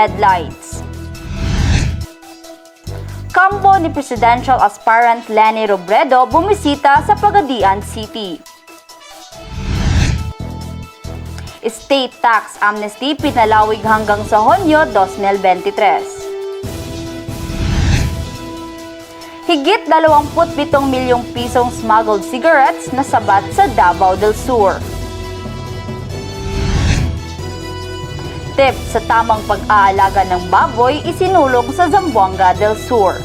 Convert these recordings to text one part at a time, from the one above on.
headlines. Kampo ni Presidential Aspirant Leni Robredo bumisita sa Pagadian City. State tax amnesty pinalawig hanggang sa Hunyo 2023. Higit 27 milyong pisong smuggled cigarettes na sabat sa Davao del Sur. Tip sa tamang pag-aalaga ng baboy isinulong sa Zamboanga del Sur.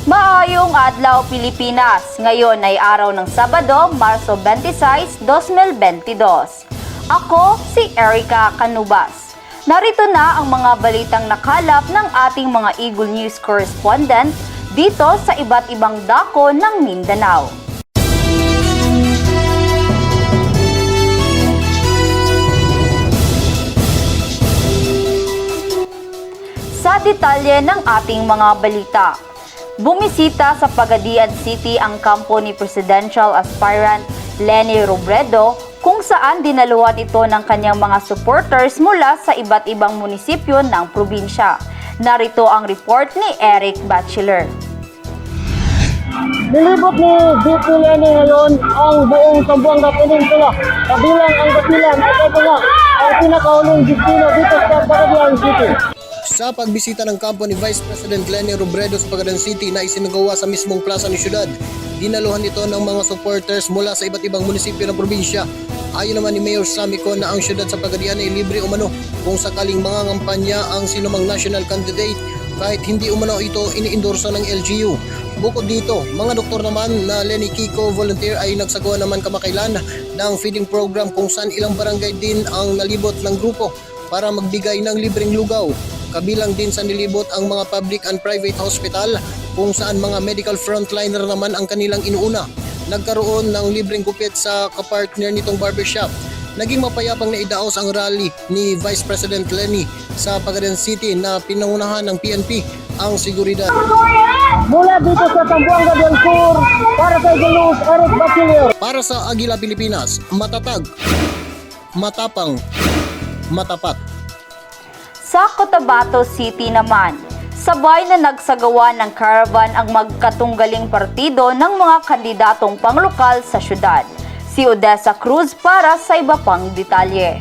Maayong adlaw Pilipinas! Ngayon ay araw ng Sabado, Marso 26, 2022. Ako si Erica Canubas. Narito na ang mga balitang nakalap ng ating mga Eagle News correspondent dito sa iba't ibang dako ng Mindanao. Sa detalye ng ating mga balita, bumisita sa Pagadian City ang kampo ni Presidential Aspirant Leni Robredo kung saan dinaluhan ito ng kanyang mga supporters mula sa iba't ibang munisipyo ng probinsya. Narito ang report ni Eric Batchelor. Nilibot ni VP Leni ngayon ang buong Zamboanga Peninsula, kabilang ang dakilan at ito nga ang pinakahuling destino dito sa Pagadian City. Sa pagbisita ng kampo ni Vice President Leni Robredo sa Pagadian City na isinagawa sa mismong plaza ng syudad, dinaluhan ito ng mga supporters mula sa iba't ibang munisipyo ng probinsya. Ayon naman ni Mayor Samico na ang syudad sa Pagadian ay libre umano kung sakaling mangangampanya ang sinumang national candidate kahit hindi umano ito iniendorso ng LGU. Bukod dito, mga doktor naman na Lenny Kiko volunteer ay nagsagawa naman kamakailan ng feeding program kung saan ilang barangay din ang nalibot ng grupo para magbigay ng libreng lugaw. Kabilang din sa nilibot ang mga public and private hospital kung saan mga medical frontliner naman ang kanilang inuuna. Nagkaroon ng libreng gupit sa kapartner nitong barbershop. Naging mapayapang naidaos ang rally ni Vice President Leni sa Pagadian City na pinangunahan ng PNP ang seguridad. Mula dito sa Zamboanga del Sur, para sa Eagle News, Eric Batchelor. Para sa Agila Pilipinas, matatag, matapang, matapat. Sa Cotabato City naman, sabay na nagsagawa ng caravan ang magkatunggaling partido ng mga kandidatong panglokal sa syudad. Si Odessa Cruz para sa iba pang detalye.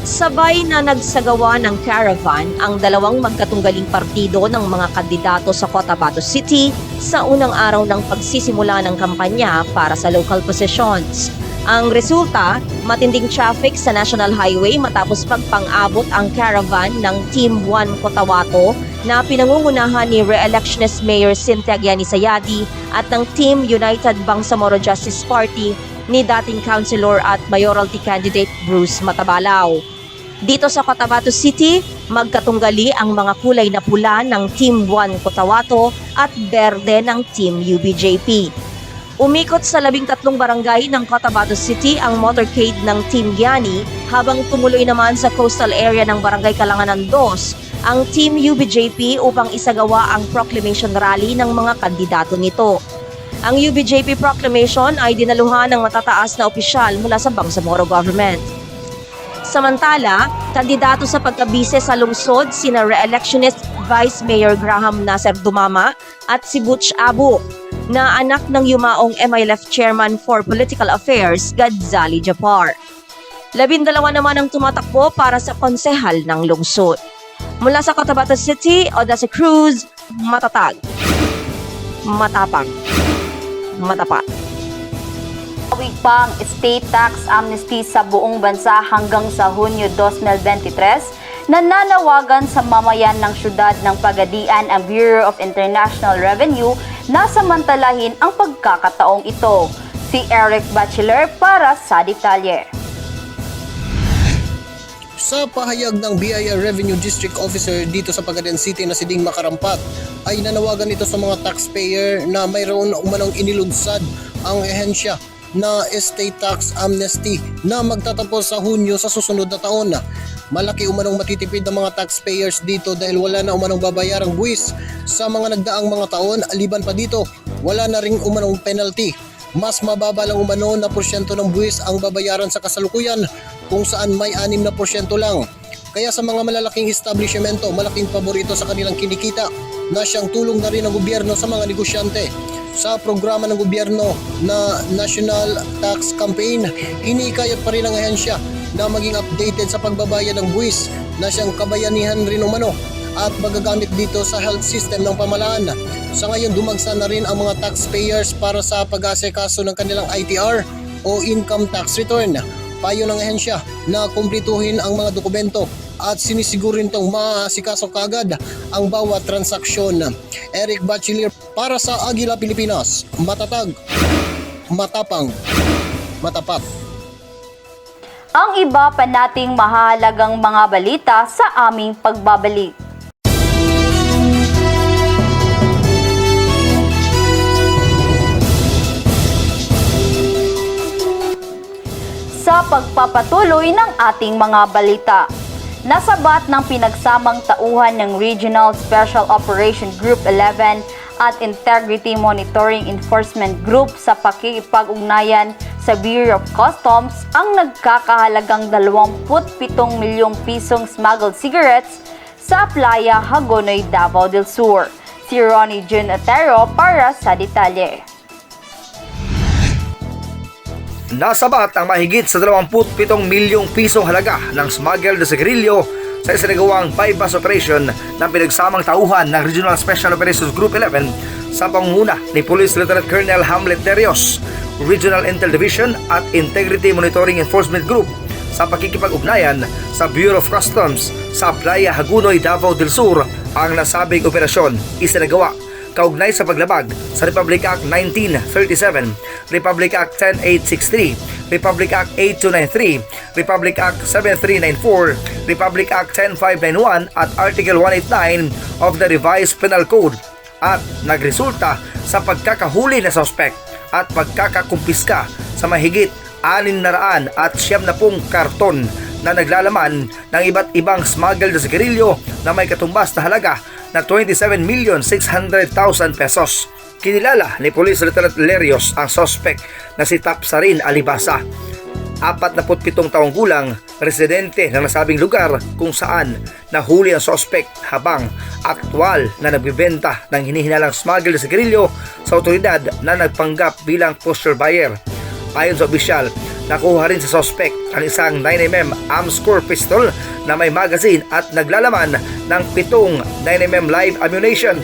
Sabay na nagsagawa ng caravan ang dalawang magkatunggaling partido ng mga kandidato sa Cotabato City sa unang araw ng pagsisimula ng kampanya para sa local positions. Ang resulta, matinding traffic sa National Highway matapos pagpang-abot ang caravan ng Team 1 Cotabato na pinangungunahan ni re-electionist Mayor Cynthia Guiani Sayadi at ng Team United Bangsamoro Justice Party ni dating councilor at mayoralty candidate Bruce Matabalaw. Dito sa Cotabato City, magkatunggali ang mga kulay na pula ng Team 1 Cotabato at berde ng Team UBJP. Umikot sa 13 barangay ng Cotabato City ang motorcade ng Team Guiani habang tumuloy naman sa coastal area ng Barangay Kalanganan 2 ang Team UBJP upang isagawa ang proclamation rally ng mga kandidato nito. Ang UBJP proclamation ay dinaluhan ng matataas na opisyal mula sa Bangsamoro government. Samantala, kandidato sa pagkabise sa lungsod sina re-electionist Vice Mayor Graham Nasser Dumama at si Butch Abu, na anak ng yumaong MILF Chairman for Political Affairs, Gadzali Japar. 12 naman ang tumatakbo para sa konsehal ng lungsod. Mula sa Cotabato City, Odessa Cruz, matatag, matapang, matapat. Awig pang state tax amnesty sa buong bansa hanggang sa Hunyo 2023, nananawagan sa mamayan ng syudad ng Pagadian ang Bureau of International Revenue na samantalahin ang pagkakataong ito. Si Eric Batchelor para sa detalye. Sa pahayag ng BIR Revenue District Officer dito sa Pagadian City na si Ding Makarampat, ay nanawagan ito sa mga taxpayer na mayroon umanong inilunsad ang ehensya na estate tax amnesty na magtatapos sa Hunyo sa susunod na taon. Malaki umanong matitipid ng mga taxpayers dito dahil wala na umanong babayarang buwis sa mga nagdaang mga taon. Aliban pa dito, wala na ring umanong penalty. Mas mababa lang umano na porsyento ng buwis ang babayaran sa kasalukuyan kung saan may 6% lang. Kaya sa mga malalaking establishmento, malaking paborito sa kanilang kinikita na siyang tulong na rin ng gobyerno sa mga negosyante. Sa programa ng gobyerno na National Tax Campaign, hinikayat pa rin ang ahensya na maging updated sa pagbabayad ng buwis na siyang kabayanihan rin umano at magagamit dito sa health system ng pamahalaan. Sa ngayon, dumagsa na rin ang mga taxpayers para sa pag-asikaso ng kanilang ITR o income tax return. Payo ng ahensya na kumpletuhin ang mga dokumento at sinisiguro nitong maasikaso kagad ang bawat transaksyon. Eric Bachiller para sa Agila Pilipinas, matatag, matapang, matapat. Ang iba pa nating mahalagang mga balita sa aming pagbabalik. Sa pagpapatuloy ng ating mga balita, nasabat ng pinagsamang tauhan ng Regional Special Operation Group 11 at Integrity Monitoring Enforcement Group sa pakikipag-ugnayan sa Bureau of Customs ang nagkakahalagang 27 milyong pisong smuggled cigarettes sa Playa Hagonoy, Davao del Sur. Si Ronnie Jun Otero para sa detalye. Nasabat ang mahigit sa 27 milyong pisong halaga ng smuggled na sigarilyo sa isinagawang bypass operation ng pinagsamang tauhan ng Regional Special Operations Group 11 sa pangunguna ni Police Lieutenant Colonel Hamlet Terios, Regional Intel Division at Integrity Monitoring Enforcement Group sa pakikipag-ugnayan sa Bureau of Customs sa Playa Hagonoy, Davao del Sur. Ang nasabing operasyon isinagawa kaugnay sa paglabag sa Republic Act 1937, Republic Act 10863, Republic Act 8293, Republic Act 7394, Republic Act 10591 at Article 189 of the Revised Penal Code at nagresulta sa pagkakahuli na suspect at pagkakakumpiska sa mahigit 670 karton na naglalaman ng iba't ibang smuggled na sigarilyo na may katumbas na halaga na 27,600,000 pesos. Kinilala ni Police Lieutenant Lerios ang suspect na si Tapsarin Alibasa, 47 taong gulang, residente ng nasabing lugar kung saan nahuli ang suspect habang aktwal na nagbibenta ng hinihinalang smuggled na sigarilyo sa otoridad na nagpanggap bilang posture buyer. Ayon sa opisyal, nakuha rin sa suspect ang isang 9mm Amscore pistol na may magazine at naglalaman ng 7 9mm live ammunition,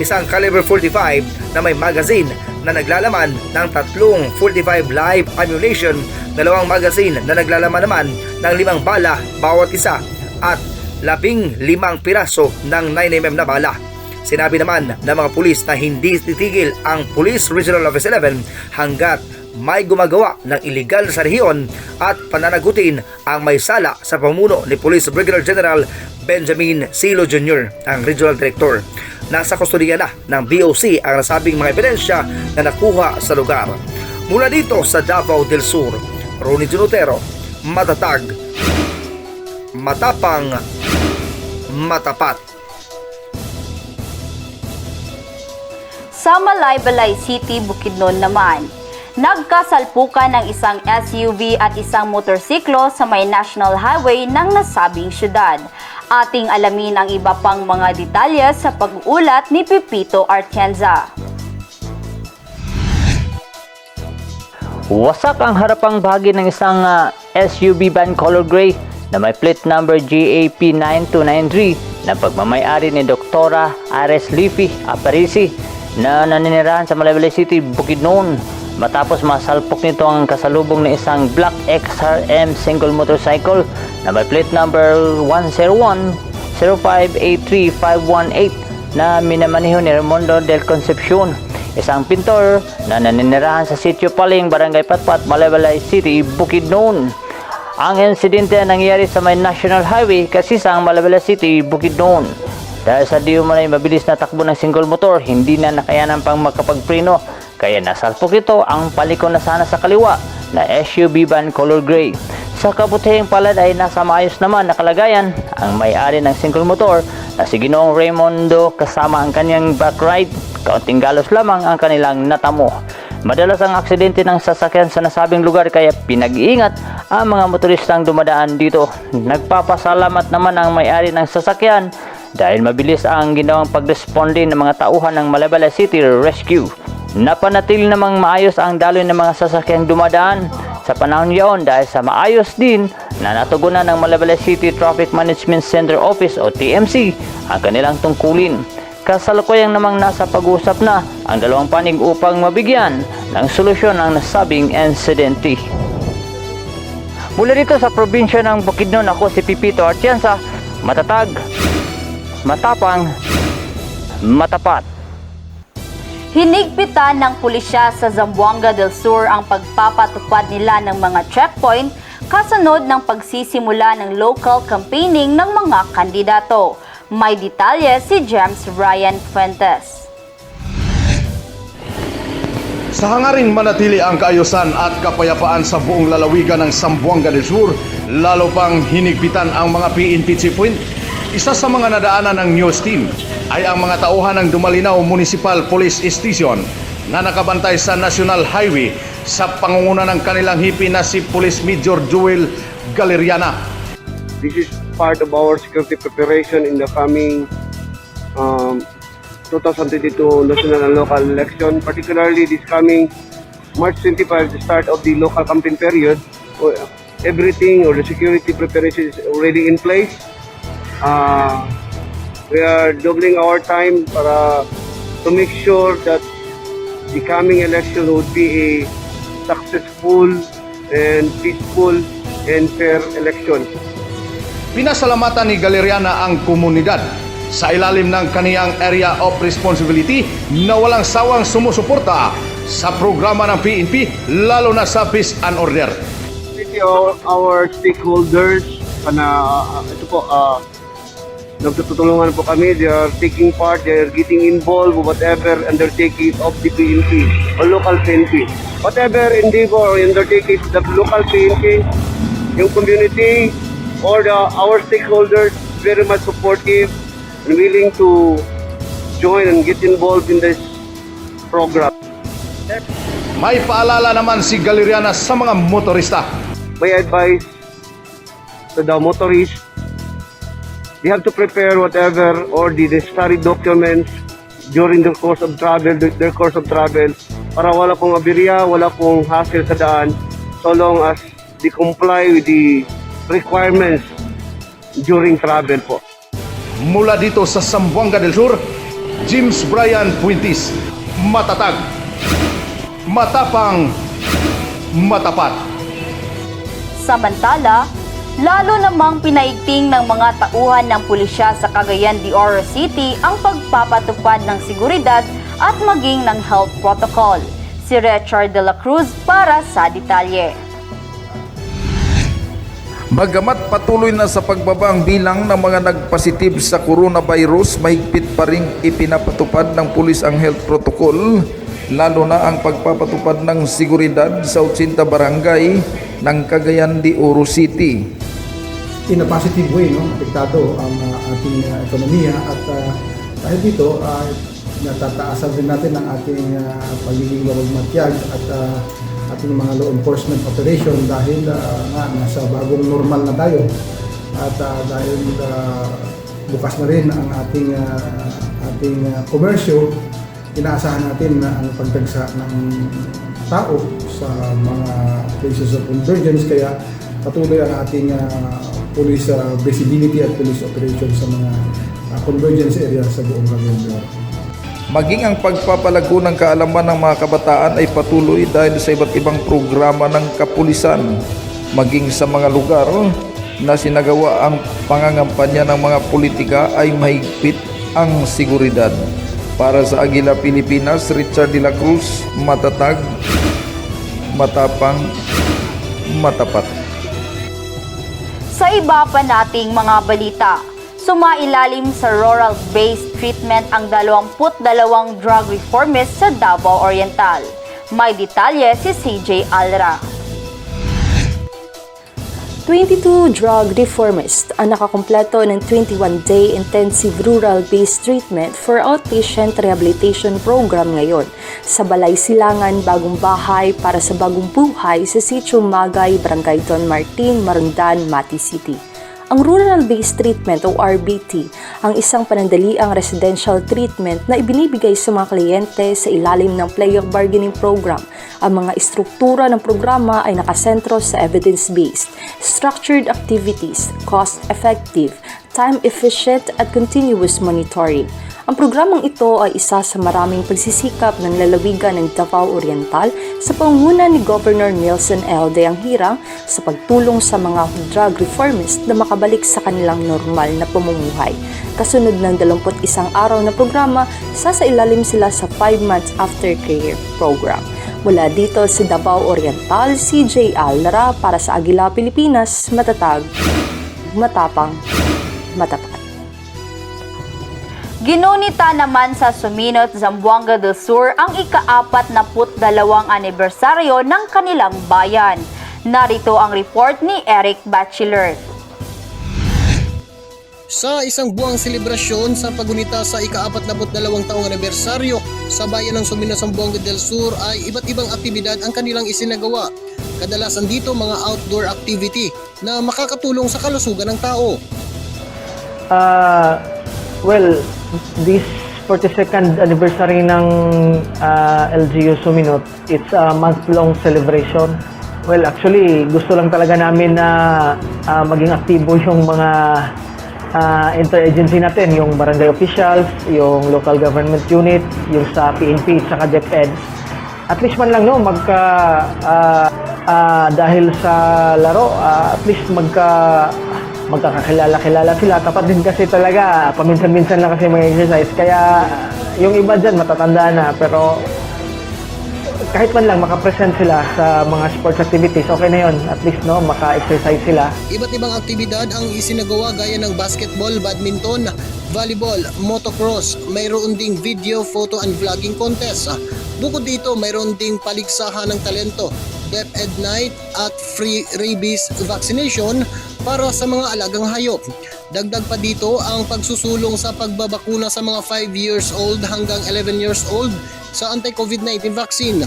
isang caliber 45 na may magazine na naglalaman ng 3 45 live ammunition, 2 magazine na naglalaman naman ng 5 bala bawat isa at 15 piraso ng 9mm na bala. Sinabi naman ng mga pulis na hindi titigil ang Police Regional Office 11 hanggat may gumagawa ng iligal sa rehiyon at pananagutin ang may sala sa pamuno ni Police Brigadier General Benjamin Silo Jr., ang Regional Director. Nasa kustodiya na ng BOC ang nasabing mga ebidensya na nakuha sa lugar. Mula dito sa Davao del Sur, Ronnie Junotero, matatag, matapang, matapat. Sa Malaybalay City, Bukidnon naman, nagkasalpukan ng isang SUV at isang motorsiklo sa may National Highway ng nasabing syudad. Ating alamin ang iba pang mga detalye sa pag-uulat ni Pipito Artienza. Wasak ang harapang bahagi ng isang SUV van color gray na may plate number GAP 9293 na pagmamayari ni Dr. Ares Liffy Aparisi na naninirahan sa Malaybalay City, Bukidnon. Matapos masalpok nito ang kasalubong ng isang black XRM single motorcycle na may plate number 101-0583-518 na minamaneho ni Raimondo del Concepcion, isang pintor na naninirahan sa Sitio Paling, Barangay Patpat, Malaybalay City, Bukidnon. Ang insidente nangyari sa may National Highway, Kasisang, Malaybalay City, Bukidnon. Dahil sa di umanay mabilis na takbo ng single motor, hindi na nakayanan pang makapagpreno, kaya nasalpok ito ang paliko na sana sa kaliwa na SUV van color gray. Sa kabutihing palad ay nasa maayos naman na kalagayan ang may-ari ng single motor na si Ginoong Raimondo kasama ang kanyang backride kaunting galos lamang ang kanilang natamo. Madalas ang aksidente ng sasakyan sa nasabing lugar kaya pinag-iingat ang mga motoristang dumadaan dito. Nagpapasalamat naman ang may-ari ng sasakyan dahil mabilis ang ginawang pagresponde ng mga tauhan ng Malabala City Rescue. Napanatili namang maayos ang daloy ng mga sasakyang dumadaan sa panahon yaon dahil sa maayos din na natugunan ng Malabala City Traffic Management Center Office o TMC ang kanilang tungkulin. Kasalukuyang namang nasa pag-uusap na ang dalawang panig upang mabigyan ng solusyon ang nasabing insidente. Mula dito sa probinsya ng Bukidnon, ako si Pipito Atienza, matatag, matapang, matapat. Hinigpitan ng pulisya sa Zamboanga del Sur ang pagpapatupad nila ng mga checkpoint kasunod ng pagsisimula ng local campaigning ng mga kandidato. May detalye si James Ryan Fuentes. Sa hangaring manatili ang kaayusan at kapayapaan sa buong lalawigan ng Zamboanga del Sur, lalo pang hinigpitan ang mga PNP checkpoint. Isa sa mga nadaanan ng news team ay ang mga tauhan ng Dumalinaw Municipal Police Station na nakabantay sa National Highway sa pangunguna ng kanilang hipi na si Police Major Joel Galeriana. This is part of our security preparation in the coming 2022 national and local election, particularly this coming March 25, the start of the local campaign period. Everything or the security preparation is already in place. We are doubling our time to make sure that the coming election would be a successful and peaceful and fair election. Pinasalamatan ni Galeriana ang komunidad sa ilalim ng kaniyang area of responsibility na walang sawang sumusuporta sa programa ng PNP, lalo na sa peace and order. Our stakeholders, ito po, nagtutulungan po kami. They are taking part, they are getting involved with whatever undertaking of the PNP or local PNP. Whatever endeavor or undertaking of the local PNP, yung community or our stakeholders very much supportive and willing to join and get involved in this program. May paalala naman si Galeriana sa mga motorista. My advice to the motorists, they have to prepare whatever or the necessary documents during their course of travel, para wala pong aberya, wala pong hassle sa daan, so long as they comply with the requirements during travel po. Mula dito sa Zamboanga del Sur, James Brian Fuentes, matatag, matapang, matapat. Samantala, lalo namang pinaigting ng mga tauhan ng pulisya sa Cagayan de Oro City ang pagpapatupad ng seguridad at maging ng health protocol. Si Richard de la Cruz para sa detalye. Bagamat patuloy na sa pagbaba ang bilang ng mga nagpositive sa coronavirus, mahigpit pa ring ipinapatupad ng pulis ang health protocol, lalo na ang pagpapatupad ng seguridad sa 80 barangay ng Cagayan de Oro City. In a positive way, apektado ang ating ekonomiya at dahil dito, natataasan din natin ang ating pagiging matyag at ating mga law enforcement operation dahil nasa bagong normal na tayo at dahil bukas na rin ang ating komersyo, inaasahan natin na ang pagdagsa ng tao sa mga places of convergence, kaya patuloy ang ating police visibility at police operation sa mga convergence area sa buong Cagayan de Oro. Maging ang pagpapalago ng kaalaman ng mga kabataan ay patuloy dahil sa iba't ibang programa ng kapulisan, maging sa mga lugar na sinagawa ang pangangampanya ng mga politika ay mahigpit ang seguridad. Para sa Agila Pilipinas, Richard de la Cruz, matatag, matapang, matapat. Sa iba pa nating mga balita, sumailalim sa rural-based treatment ang 22 drug reformists sa Davao Oriental. May detalye si CJ Alra. 22 drug reformists ang nakakumpleto ng 21-day intensive rural-based treatment for outpatient rehabilitation program ngayon sa Balay Silangan, Bagong Bahay para sa Bagong Buhay sa Sitio Magay, Barangay Don Martin, Marandan, Mati City. Ang Rural-Based Treatment o RBT ang isang panandaliang residential treatment na ibinibigay sa mga kliyente sa ilalim ng Player Bargaining Program. Ang mga istruktura ng programa ay nakasentro sa evidence-based, structured activities, cost-effective, time-efficient at continuous monitoring. Ang programang ito ay isa sa maraming pagsisikap ng lalawigan ng Davao Oriental sa pangunguna ni Governor Nelson L. Deanghirang sa pagtulong sa mga drug reformists na makabalik sa kanilang normal na pamumuhay. Kasunod ng 21 araw na programa, sasailalim sila sa 5 months aftercare program. Mula dito sa Davao Oriental, CJ Allara para sa Agila Pilipinas, matatag, matapang, matapat. Ginunita naman sa Suminot, Zamboanga del Sur ang ika-42 anibersaryo ng kanilang bayan. Narito ang report ni Eric Bachelor. Sa isang buwang selebrasyon sa pagunita sa ika-42 taong anibersaryo sa bayan ng Suminot, Zamboanga del Sur ay iba't ibang aktibidad ang kanilang isinagawa. Kadalasan dito mga outdoor activity na makakatulong sa kalusugan ng tao. Well, this 42nd anniversary ng LGU Suminot, it's a month-long celebration. Well, actually, gusto lang talaga namin na maging aktibo yung mga interagency natin, yung barangay officials, yung local government unit, yung sa PNP, saka DepEd. At least man lang, no, dahil sa laro, at least magkakakilala-kilala sila. Tapat din kasi talaga, paminsan-minsan lang kasi mga exercise. Kaya yung iba dyan matatanda na, pero kahit man lang makapresent sila sa mga sports activities, okay na yun. At least no, maka-exercise sila. Iba't ibang aktibidad ang isinagawa gaya ng basketball, badminton, volleyball, motocross. Mayroon ding video, photo and vlogging contest. Bukod dito, mayroon ding paligsahan ng talento, DepEd Night at free rabies vaccination para sa mga alagang hayop. Dagdag pa dito ang pagsusulong sa pagbabakuna sa mga 5 years old hanggang 11 years old sa anti-COVID-19 vaccine.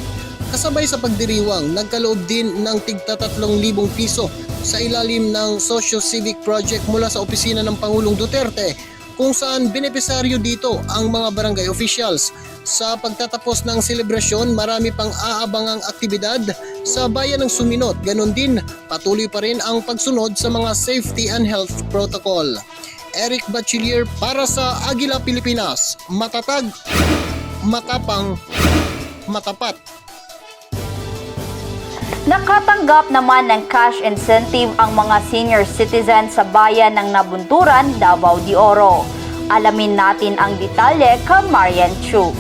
Kasabay sa pagdiriwang, nagkaloob din ng tigta 3,000 piso sa ilalim ng socio-civic project mula sa opisina ng Pangulong Duterte, kung saan benepisaryo dito ang mga barangay officials. Sa pagtatapos ng selebrasyon, marami pang aabangang aktibidad sa bayan ng Suminot. Ganon din, patuloy pa rin ang pagsunod sa mga safety and health protocol. Eric Bachelier para sa Agila Pilipinas. Matatag, matapang, matapat. Nakatanggap naman ng cash incentive ang mga senior citizens sa bayan ng Nabunturan, Davao de Oro. Alamin natin ang detalye kay Marian Chu.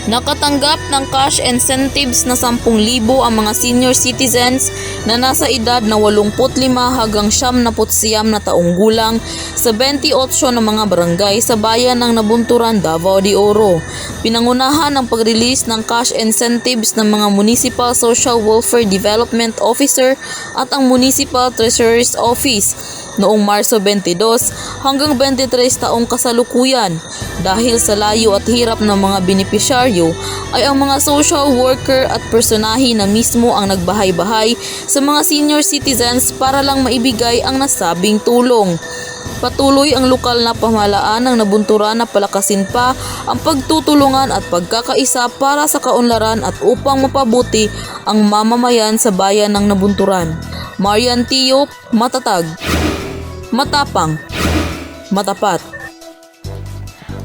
Nakatanggap ng cash incentives na 10,000 ang mga senior citizens na nasa edad na 85 hanggang 79 na taong gulang sa 28 na mga barangay sa bayan ng Nabunturan, Davao de Oro. Pinangunahan ang pag-release ng cash incentives ng mga Municipal Social Welfare Development Officer at ang Municipal Treasurer's Office noong Marso 22 hanggang 23 taong kasalukuyan. Dahil sa layo at hirap ng mga benepisyaryo ay ang mga social worker at personahe na mismo ang nagbahay-bahay sa mga senior citizens para lang maibigay ang nasabing tulong. Patuloy ang lokal na pamahalaan ng Nabunturan na palakasin pa ang pagtutulungan at pagkakaisa para sa kaunlaran at upang mapabuti ang mamamayan sa bayan ng Nabunturan. Marian Tio, matatag, matapang, matapat.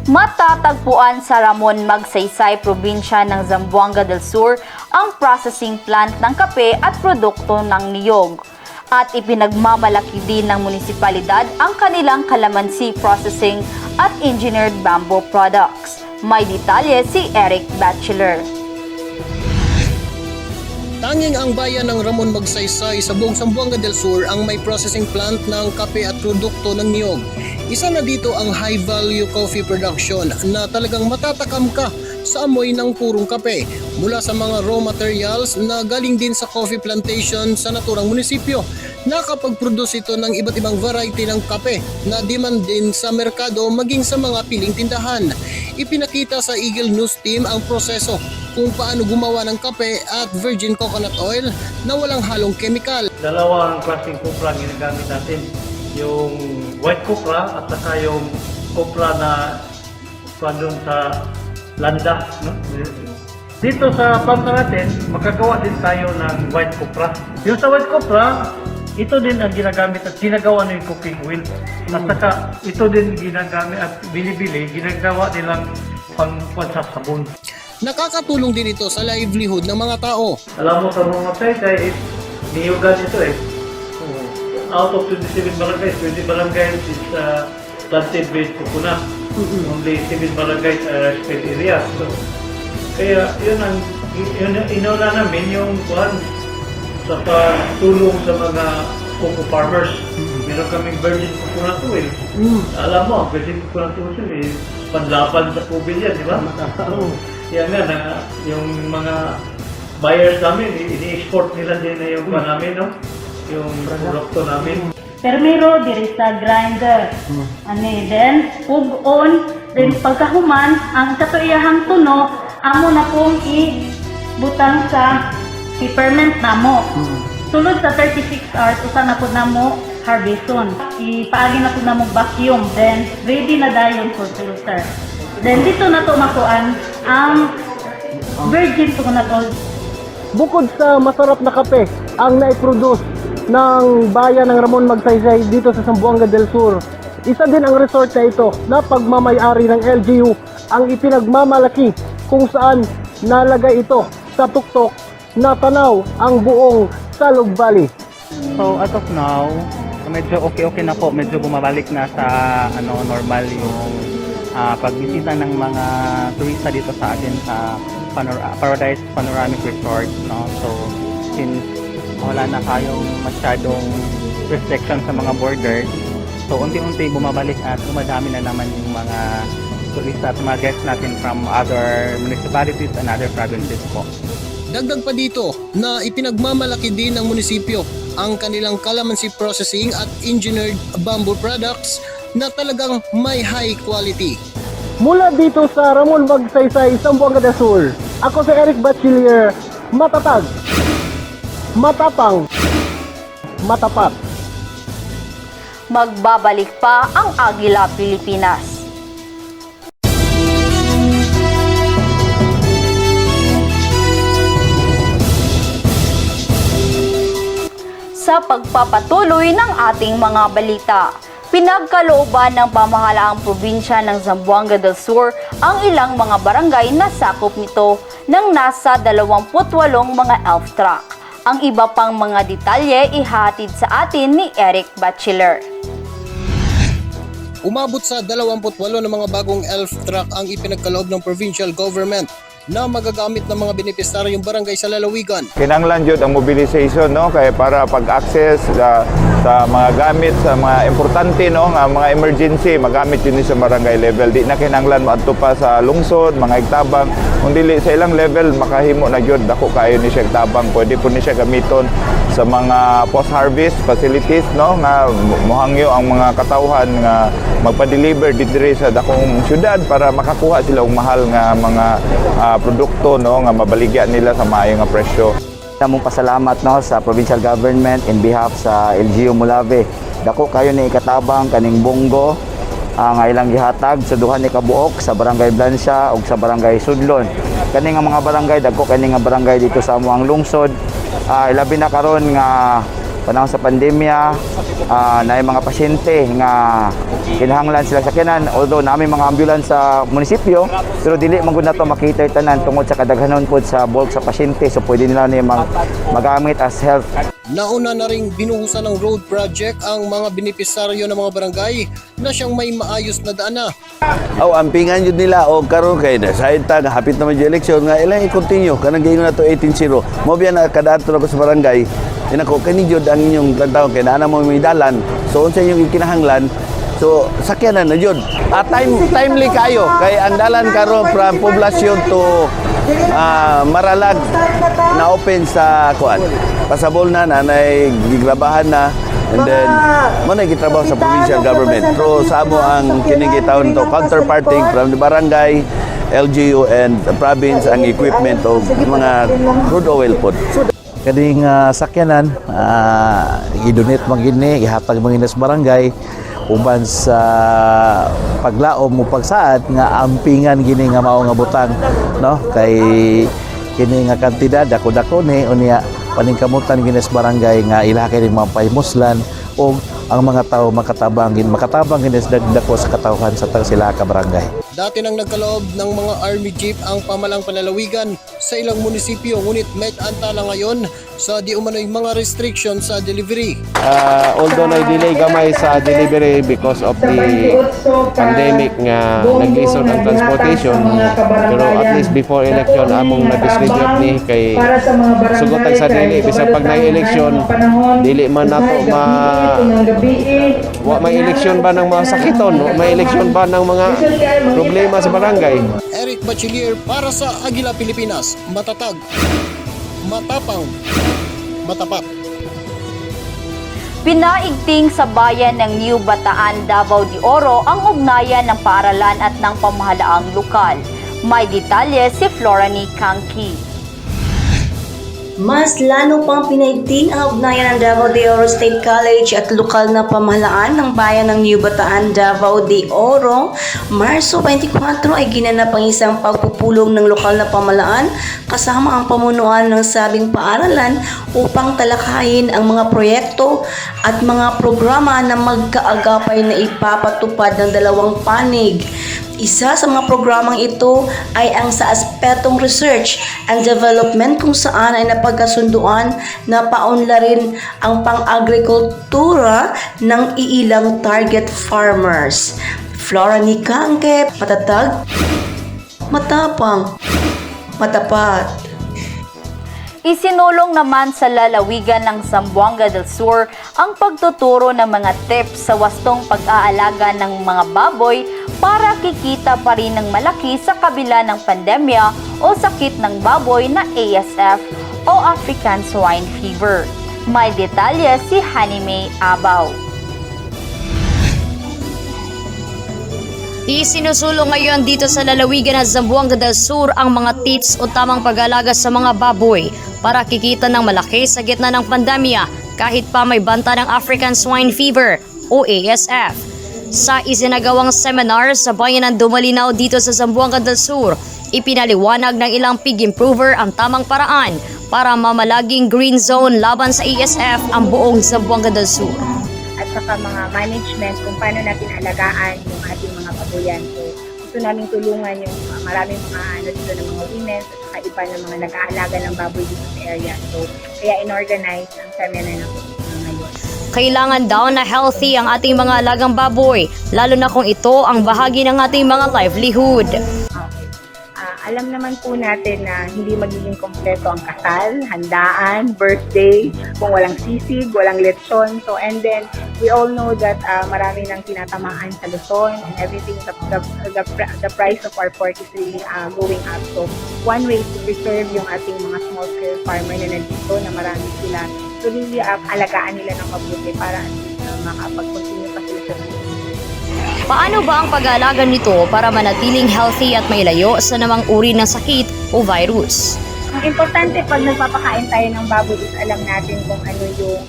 Matatagpuan sa Ramon Magsaysay, probinsya ng Zamboanga del Sur ang processing plant ng kape at produkto ng niyog. At ipinagmamalaki din ng munisipalidad ang kanilang calamansi processing at engineered bamboo products. May detalye si Eric Bachelor. Tanging ang bayan ng Ramon Magsaysay sa buong Zamboanga del Sur ang may processing plant ng kape at produkto ng niyog. Isa na dito ang high value coffee production na talagang matatakam ka sa amoy ng purong kape mula sa mga raw materials na galing din sa coffee plantation sa naturang munisipyo. Nakapag-produce ito ng iba't ibang variety ng kape na demand din sa merkado maging sa mga piling tindahan. Ipinakita sa Eagle News Team ang proseso kung paano gumawa ng kape at virgin coconut oil na walang halong chemical. Dalawang klaseng kopra ang ginagamit natin. Yung white copra at saka yung copra na doon sa landa. No? Dito sa planta natin, makagawa din tayo ng white copra. Yung sa white copra, ito din ang ginagamit at ginagawa ng cooking oil. At saka ito din ginagamit at binibili, ginagawa nilang pansasabon. Nakakatulong din ito sa livelihood ng mga tao. Alam mo sa mga saysay, niyugan ito eh. Out of 27 barangays, 20 barangays is planted based coconut. Only 7 barangays are rested areas. So, kaya yun ang inuna namin yung sa pagtulong sa mga coco farmers. Meron kaming virgin coconut oil. Alam mo, virgin coconut oil is panlaban sa COVID yan, di ba? Yan nga, yung mga buyers namin, ini-export nila din na yung namin, no? Yung produkto namin. Permiro, diri sa grinder. Then, ug-on, then pagkahuman, ang katuiyahang tuno, amo na pong ibutang sa i-ferment na mo. Sulod sa 36 hours, usa na po na mo harveston. Ipaagi na po na mo vacuum, then ready na dayon for filter. Then dito na to makuan ang virgin coconut oil. Bukod sa masarap na kape ang naiproduce ng bayan ng Ramon Magsaysay dito sa Zamboanga del Sur, isa din ang resort na ito na pagmamayari ng LGU ang ipinagmamalaki kung saan nalagay ito sa tuktok na tanaw ang buong Salog Valley. So as of now, medyo okay na po. Medyo bumabalik na sa normal yung pagbisita ng mga turista dito sa atin sa Paradise Panoramic Resort, no? So since wala na kayong masyadong restriction sa mga borders, so unti-unti bumabalik at dumadami na naman yung mga turista at mga guests natin from other municipalities and other provinces po. Dagdag pa dito na ipinagmamalaki din ng munisipyo ang kanilang calamansi processing at engineered bamboo products na talagang may high quality. Mula dito sa Ramon Magsaysay, Zamboanga del Sur, ako si Eric Bachiller, matatag, matapang, matapat. Magbabalik pa ang Agila Pilipinas. Sa pagpapatuloy ng ating mga balita, pinagkalooban ng pamahalaang probinsya ng Zamboanga del Sur ang ilang mga barangay na sakop nito ng nasa 28 mga elf truck. Ang iba pang mga detalye ihatid sa atin ni Eric Bachiller. Umabot sa 28 na mga bagong elf truck ang ipinagkaloob ng provincial government na magagamit ng mga benepisyaryong barangay sa lalawigan. Kinahanglan jud ang mobilization, no, kaya para pag-access sa mga gamit sa mga importante, no, nga mga emergency magamit yun sa barangay level. Di na kinahanglan maadto pa sa lungsod, mga igtabang. Kung dili sa ilang level makahimo na jud dako kayo ni siya igtabang. Pwede po ni siya gamiton sa mga post-harvest facilities, no, nga mohangyo ang mga katawhan nga magpa-deliver dito sa dakong syudad para makakuha sila og mahal nga mga produkto, no, nga mabaligya nila sa maayo nga presyo. Namong pasalamat, no, sa provincial government in behalf sa LGU Mulave. Dako kayo ni ikatabang kaning bunggo nga ilang gihatag sa duha ni kabuok sa barangay Blancia ug sa barangay Sudlon. Kani nga mga barangay, dagko kani nga barangay dito sa amuang lungsod. Ilabi na karon nga panahon sa pandemya, na mga pasyente nga kinahanglan sila sa kanan, although namin mga ambulance sa munisipyo, pero dili man gud nato makita tanan tungod sa kadaghanon pod sa bulk sa pasyente, so pwede nila ni magamit as health. Nauna na ring binuhusan ng road project ang mga benepisaryo ng mga barangay na siyang may maayos na daana. Ampingan yun nila o karon kay na sa ita nga hapit naman yung eleksyon nga ilang i-continue kanang giingon na to 18-0. Mo biya na kadato na ko sa barangay. Inako kani jud ang inyong kantaw kay naa mo may dalan. So unsa inyong kinahanglan So sakyanan na yun. Timely kayo kay ang dalan karon from poblasyon to Maralag na open sa kuan. Pasabol na nanay gigrabahan na. And then, mo na gitrabaho sa provincial government. Pero sa amo ang kinigitaon to counterparting from the barangay, LGU and the province ang equipment o mga crude oil pod. Kading sakyanan, i-donate magini, ihatag magini sa barangay, uban sa paglaom mo pagsaad nga ampingan gini nga mao nga butang, no? Kay kini nga kantidad dako-dako ni unya paningkamutan gini sa barangay nga ilaha kay mga pahimuslan o ang mga tao makatabang gini sa dagdako sa katawhan sa sila ka barangay. Dati nang nagkaloob ng mga army jeep ang pamalang panlalawigan sa ilang munisipyo, ngunit may antala ngayon sa di umano'y mga restriction sa delivery. Although na-delay gamay sa delivery because of the pandemic nga nag-lisod ang transportation, pero at least before election among na-distribute ni kay sugotag sa dili bisag pag na-election dili man nato may election ba ng mga sakiton, may election ba ng mga problema sa barangay. Eric Bachelier para sa Agila Pilipinas, matatag, matapang, matapat. Pinaigting sa bayan ng New Bataan, Davao de Oro ang ugnayan ng paaralan at ng pamahalaang lokal. May detalye si Floranie Kangki. Mas lalo pang pinaigting ang ugnayan ng Davao de Oro State College at lokal na pamahalaan ng bayan ng New Bataan, Davao de Oro. Marso 24 ay ginanap ang isang pagpupulong ng lokal na pamahalaan kasama ang pamunuan ng sabing paaralan upang talakayin ang mga proyekto at mga programa na magkaagapay na ipapatupad ng dalawang panig. Isa sa mga programang ito ay ang sa aspetong research and development kung saan ay napagkasunduan na paunlarin ang pang-agrikultura ng iilang target farmers. Floranie Kangke, matatag, matapang, matapat. Isinulong naman sa lalawigan ng Zamboanga del Sur ang pagtuturo ng mga tips sa wastong pag-aalaga ng mga baboy para kikita pa rin ng malaki sa kabila ng pandemya o sakit ng baboy na ASF o African Swine Fever. May detalye si Hanime Abaw. Isinusulong ngayon dito sa lalawigan ng Zamboanga del Sur ang mga tips o tamang pag-alaga sa mga baboy para kikita ng malaki sa gitna ng pandemya kahit pa may banta ng African Swine Fever o ASF. Sa isinagawang seminar sa bayan ng Dumalinaw dito sa Zamboanga del Sur, ipinaliwanag ng ilang pig improver ang tamang paraan para mamalaging green zone laban sa ASF ang buong Zamboanga del Sur. At saka mga management kung paano natin alagaan yung ating mga baboyan. So, gusto namin tulungan yung maraming mga dito ng mga women at saka iba ng mga nag-aalaga ng baboy dito sa area. So, kaya in-organize ang seminar na ngayon. Kailangan daw na healthy ang ating mga alagang baboy, lalo na kung ito ang bahagi ng ating mga livelihood. Alam naman po natin na hindi magiging kompleto ang kasal, handaan, birthday, kung walang sisig, walang lechon. So, and then, we all know that marami nang tinatamaan sa Luzon and everything, the price of our pork is really going up. So, one way to preserve yung ating mga small-scale farmer na nandito, na marami sila. So, really, alagaan nila ng mabuti para makapag-continue pa sila sa Paano ba ang pag-aalaga nito para manatiling healthy at may layo sa namang uri ng sakit o virus? Ang importante pag nagpapakain tayo ng baboy is alam natin kung ano yung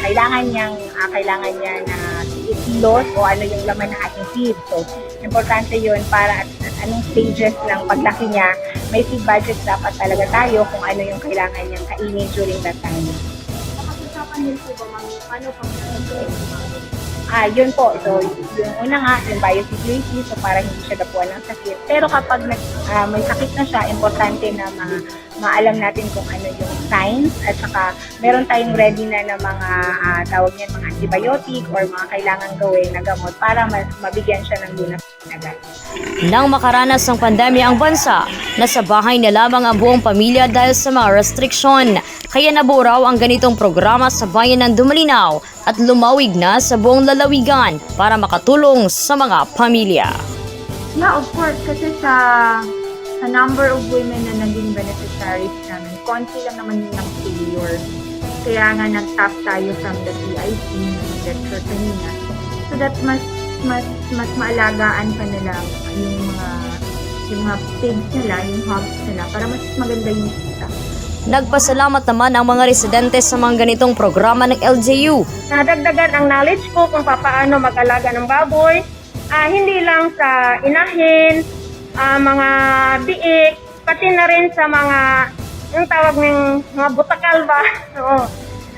kailangan niya na kilos o ano yung laman ng ating feed. So, importante yun para at anong stages ng paglaki niya, may feed budget dapat talaga tayo kung ano yung kailangan niyang kainin during that time. Napag-usapan niyo po ba, ma'am, paano pang yun po. So, yung una nga, yung biosecurity, so para hindi siya dapuan ng sakit. Pero kapag may sakit na siya, importante na maalam natin kung ano yung signs at saka meron tayong ready na mga tawag niyan, mga antibiotic or mga kailangan gawin na gamot para mabigyan siya ng lunas. Nang makaranas ng pandemya ang bansa, nasa bahay na lamang ang buong pamilya dahil sa mga restriksyon. Kaya nabuo raw ang ganitong programa sa bayan ng Dumalinaw at lumawig na sa buong lalawigan para makatulong sa mga pamilya. Yeah, of course, kasi sa number of women na naging beneficiaries namin, konti lang naman yung failure. Kaya nga nag-tap tayo from the CIC, lecture kanina, so that mas maalagaan pa nila yung mga pigs nila, yung hogs nila, para mas maganda yung kita. Nagpasalamat naman ang mga residente sa mga ganitong programa ng LGU. Nadagdagan ang knowledge ko kung paano mag-alaga ng baboy, hindi lang sa inahin, mga biik, pati na rin sa mga, yung tawag ng mga butakal ba? Oo.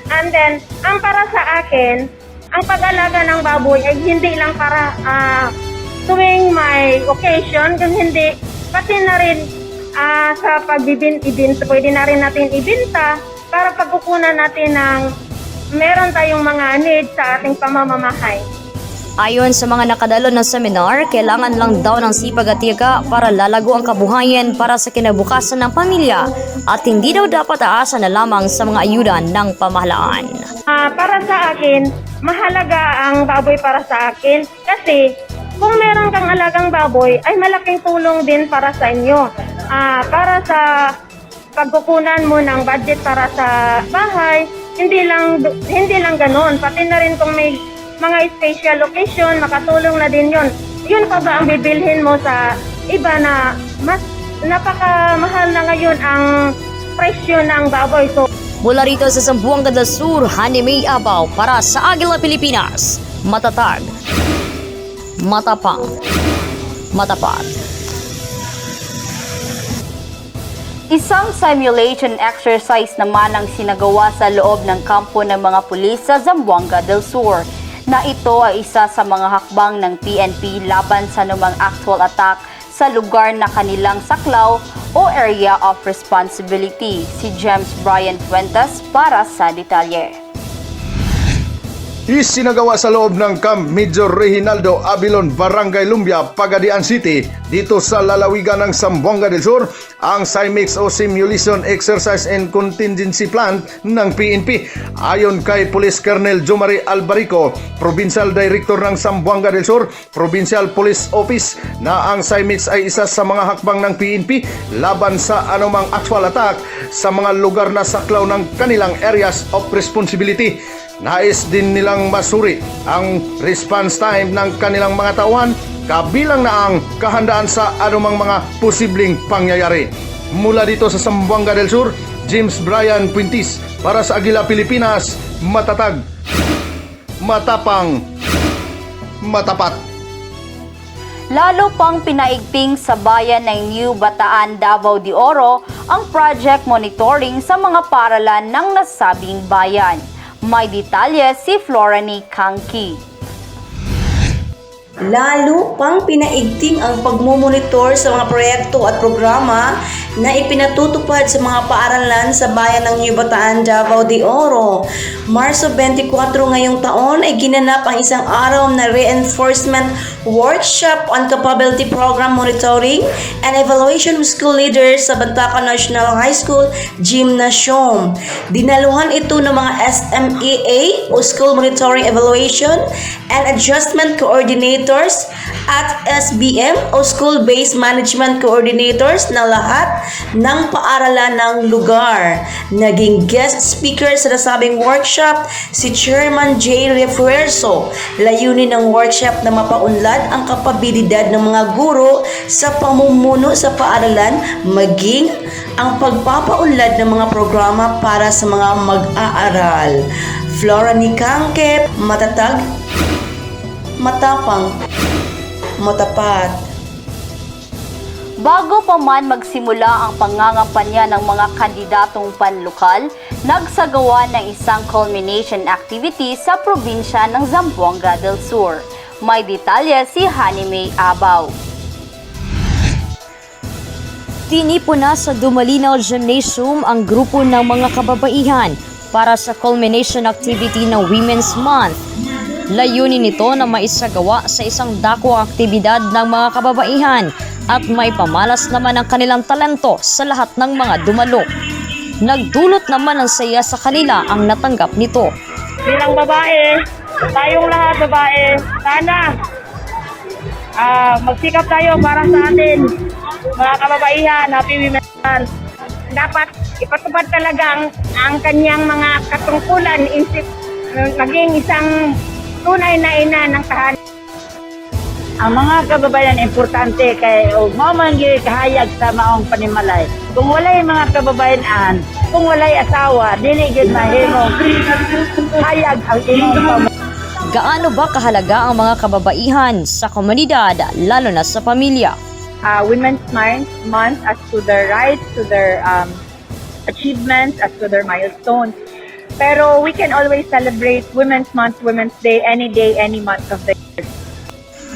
And then, ang para sa akin, ang pag-alaga ng baboy ay hindi lang para tuwing may occasion, kung hindi, pati na rin sa pagbibinta, pwede na rin natin ibinta para pagkukunan natin ng meron tayong mga needs sa ating pamamamahay. Ayon sa mga nakadalo ng seminar, kailangan lang daw ng sipag at tiyaga para lalago ang kabuhayan para sa kinabukasan ng pamilya at hindi daw dapat aasa na lamang sa mga ayuda ng pamahalaan. Para sa akin, mahalaga ang baboy para sa akin kasi kung meron kang alagang baboy ay malaking tulong din para sa inyo. Para sa pagkukunan mo ng budget para sa bahay, hindi lang ganoon, pati na rin kung may mga special occasion, makatulong na din yon. Yun pa ba ang bibilhin mo sa iba na mas napakamahal na ngayon ang presyo ng baboy? So, mula rito sa Zamboanga del Sur, Hani May Abaw para sa Agila Pilipinas. Matatag, matapang, matapat. Isang simulation exercise naman ang sinagawa sa loob ng kampo ng mga pulis sa Zamboanga del Sur, na ito ay isa sa mga hakbang ng PNP laban sa anumang actual attack sa lugar na kanilang saklaw o area of responsibility. Si James Brian Fuentes para sa detalye. Isinagawa sa loob ng Camp Major Reginaldo Abilon, Barangay Lumbia, Pagadian City, dito sa lalawigan ng Zamboanga del Sur, ang SIMEX o Simulation Exercise and Contingency Plan ng PNP. Ayon kay Police Colonel Jomari Albarico, Provincial Director ng Zamboanga del Sur, Provincial Police Office, na ang SIMEX ay isa sa mga hakbang ng PNP laban sa anumang actual attack sa mga lugar na saklaw ng kanilang areas of responsibility. Nais din nilang masuri ang response time ng kanilang mga tauhan, kabilang na ang kahandaan sa anumang mga posibleng pangyayari. Mula dito sa Zamboanga del Sur, James Brian Fuentes para sa Agila Pilipinas, matatag, matapang, matapat. Lalo pang pinaigting sa bayan ng New Bataan, Davao de Oro ang project monitoring sa mga paaralan ng nasabing bayan. May detalye si Floranie Kangki. Lalo pang pinaigting ang pagmumonitor sa mga proyekto at programa na ipinatutupad sa mga paaralan sa bayan ng New Bataan, Davao de Oro. Marso 24 ngayong taon ay ginanap ang isang araw na reinforcement workshop on capability program monitoring and evaluation of school leaders sa Bantacan National High School Gymnasium. Dinaluhan ito ng mga SMEA o School Monitoring Evaluation and Adjustment Coordinators at SBM o School-Based Management Coordinators na lahat ng paaralan ng lugar. Naging guest speaker sa nasabing workshop si Chairman J. Refuerzo. Layunin ng workshop na mapaunlad ang kapabilidad ng mga guro sa pamumuno sa paaralan, maging ang pagpapaunlad ng mga programa para sa mga mag-aaral. Floranie Kangke, matatag, matapang, matapat. Bago pa man magsimula ang pangangampanya ng mga kandidatong panlokal, nagsagawa ng isang culmination activity sa probinsya ng Zamboanga del Sur. May detalye si Hani May Abaw. Tinipon na sa Dumalinaw Gymnasium ang grupo ng mga kababaihan para sa culmination activity ng Women's Month. Layunin nito na maisagawa sa isang dakwang aktibidad ng mga kababaihan at may pamalas naman ang kanilang talento sa lahat ng mga dumalo. Nagdulot naman ng saya sa kanila ang natanggap nito. Bilang babae, tayong lahat babae, sana magsikap tayo para sa atin, mga kababaihan, Happy Women's Month. Dapat ipatupad talaga ang kanyang mga katungkulan, maging isang tunay na ina ng tahanan. Ang mga kababayan importante kay maman gyud kahayag sa maong panimalay. Kung walay mga kababayan, kung walay asawa, dili gyud mahimo hayag ang imong Gaano ba kahalaga ang mga kababaihan sa komunidad, lalo na sa pamilya? Women's Month as to their rights, to their achievements, as to their milestones. Pero we can always celebrate Women's Month, Women's Day, any month of the year.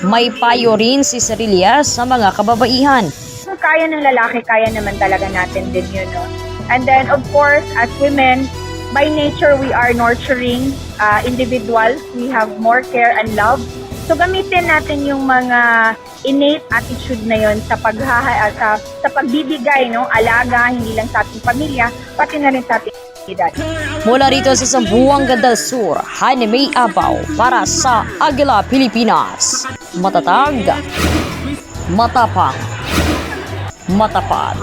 May payo rin si Cerilia sa mga kababaihan. Kung kaya ng lalaki, kaya naman talaga natin din yun, no? And then, of course, as women, by nature, we are nurturing individuals. We have more care and love. So, gamitin natin yung mga innate attitude na yun sa pagbibigay, no? Alaga, hindi lang sa ating pamilya, pati na rin sa ating komunidad. Mula rito sa Zamboanga del Sur, Jaime May Abaw para sa Agila Pilipinas. Matatag, matapang, matapat.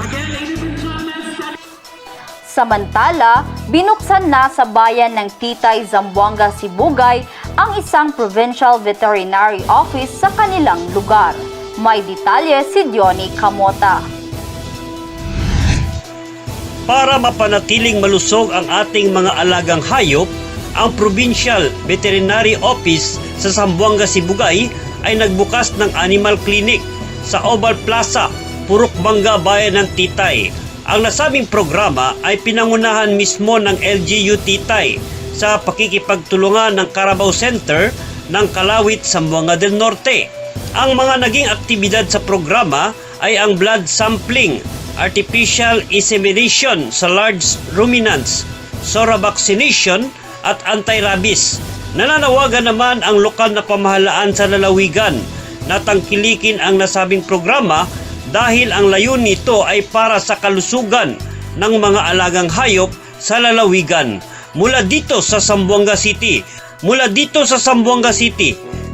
Samantala, binuksan na sa bayan ng Titay, Zamboanga, Sibugay ang isang Provincial Veterinary Office sa kanilang lugar. May detalye si Diony Camota. Para mapanatiling malusog ang ating mga alagang hayop, ang Provincial Veterinary Office sa Zamboanga, Sibugay ay nagbukas ng animal clinic sa Oval Plaza, Purok Banga, bayan ng Titay. Ang nasabing programa ay pinangunahan mismo ng LGU Titay sa pakikipagtulungan ng Carabao Center ng Kalawit, Zamboanga del Norte. Ang mga naging aktibidad sa programa ay ang blood sampling, artificial insemination sa large ruminants, SORA vaccination at anti-rabies. Nananawagan naman ang lokal na pamahalaan sa lalawigan na tangkilikin ang nasabing programa dahil ang layunin nito ay para sa kalusugan ng mga alagang hayop sa lalawigan. Mula dito sa Zamboanga City,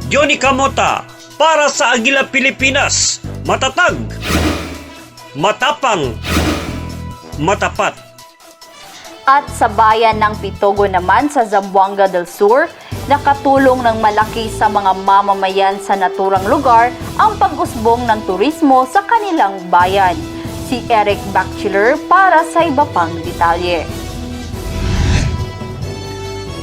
Diony Camota para sa Agila Pilipinas. Matatag, matapang, matapat. At sa bayan ng Pitogo naman sa Zamboanga del Sur, nakatulong ng malaki sa mga mamamayan sa naturang lugar ang pag-usbong ng turismo sa kanilang bayan. Si Eric Bachelor para sa iba pang detalye.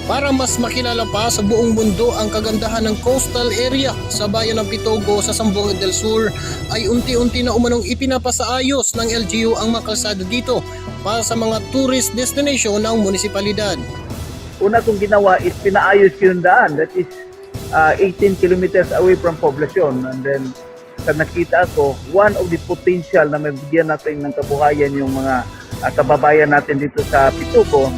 Para mas makilala pa sa buong mundo ang kagandahan ng coastal area sa bayan ng Pitogo sa Zamboanga del Sur, ay unti-unti na umanong ipinapasaayos ng LGU ang mga kalsada dito para sa mga tourist destination ng munisipalidad. Una kong ginawa is pinaayos yung daan that is 18 kilometers away from poblasyon, and then sa nakita ko, one of the potential na mabigyan natin ng kabuhayan yung mga kababayan natin dito sa Pitogo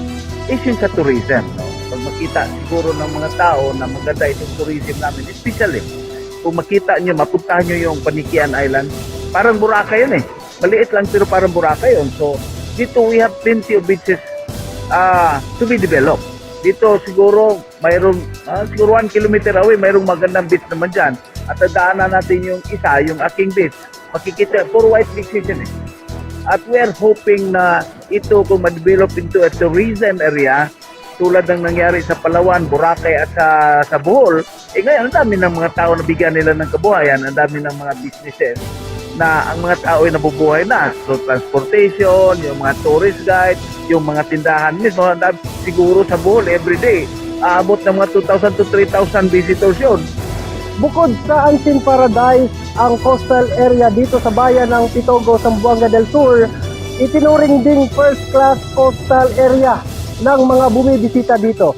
is yung sa tourism. No? Pag makita siguro ng mga tao na maganda itong tourism namin, especially kung makita nyo, mapuntahan nyo yung Panikian Island, parang Boracay yun eh. Maliit lang pero parang Boracay yun. So dito we have plenty of beaches to be developed. Dito siguro mayroong siguro 1 kilometer away mayroong magandang beach naman dyan. At daanan natin yung isa, yung Aking Beach. Makikita, puro white beaches yun eh. At we are hoping na ito kung ma-develop into a tourism area tulad ng nangyari sa Palawan, Boracay at sa Bohol, ngayon ang dami ng mga tao na bigyan nila ng kabuhayan, ang dami ng mga businesses na ang mga tao ay nabubuhay na. So transportation, yung mga tourist guide, yung mga tindahan mismo, siguro sa Bohol everyday, aabot ng mga 2,000 to 3,000 visitors yun. Bukod sa Ancient Paradise, ang coastal area dito sa bayan ng Pitogo, Zamboanga del Sur, itinuring ding first-class coastal area ng mga bumibisita dito.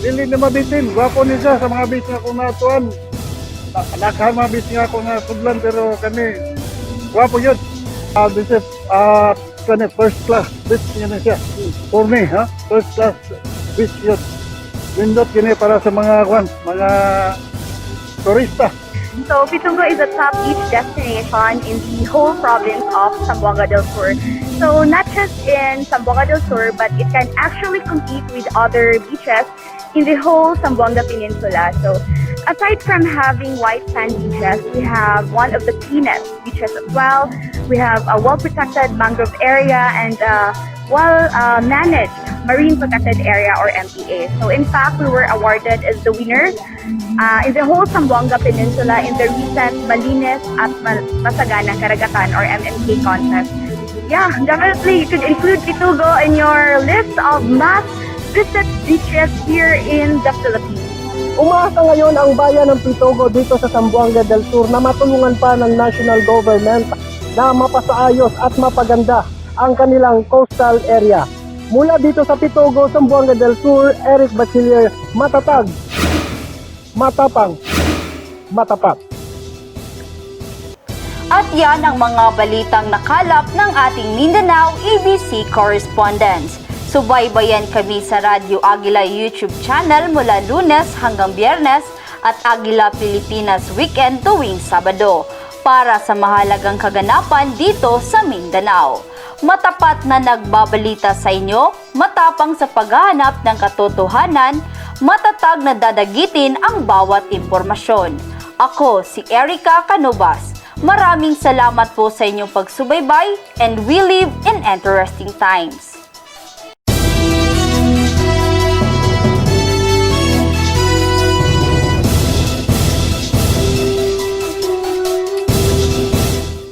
Dili na mabitin, gwapo niya siya sa mga beach nga kung natuan. Nakahal mga beach nga kung nasudlan, pero kami, gwapo yun. This is first class beach niya na siya. For me, first class beach yun. Windot kini para sa mga mga turista. So, Pitugo is a top beach destination in the whole province of Zamboanga del Sur. So, not just in Zamboanga del Sur, but it can actually compete with other beaches in the whole Zamboanga Peninsula. So, aside from having white sand beaches, we have one of the cleanest beaches as well. We have a well-protected mangrove area and well-managed Marine Protected Area or MPA. So in fact, we were awarded as the winner in the whole Zamboanga Peninsula in the recent Malinis at Masaganang Karagatan or MMK contest. Yeah, definitely you could include Pitugo in your list of must-visit beaches here in the Philippines. Umaasa ngayon ang bayan ng Pitugo dito sa Zamboanga del Sur na matulungan pa ng national government na mapasaayos at mapaganda ang kanilang coastal area. Mula dito sa Pitugo, Zamboanga del Sur, Eric Bachiller, matatag, matapang, matapat. At yan ang mga balitang nakalap ng ating Mindanao ABC correspondents. Subaybayan kami sa Radyo Agila YouTube channel mula Lunes hanggang Biyernes at Agila Pilipinas Weekend tuwing Sabado para sa mahalagang kaganapan dito sa Mindanao. Matapat na nagbabalita sa inyo, matapang sa paghahanap ng katotohanan, matatag na dadagitin ang bawat impormasyon. Ako si Erica Canobas. Maraming salamat po sa inyong pagsubaybay and we live in interesting times.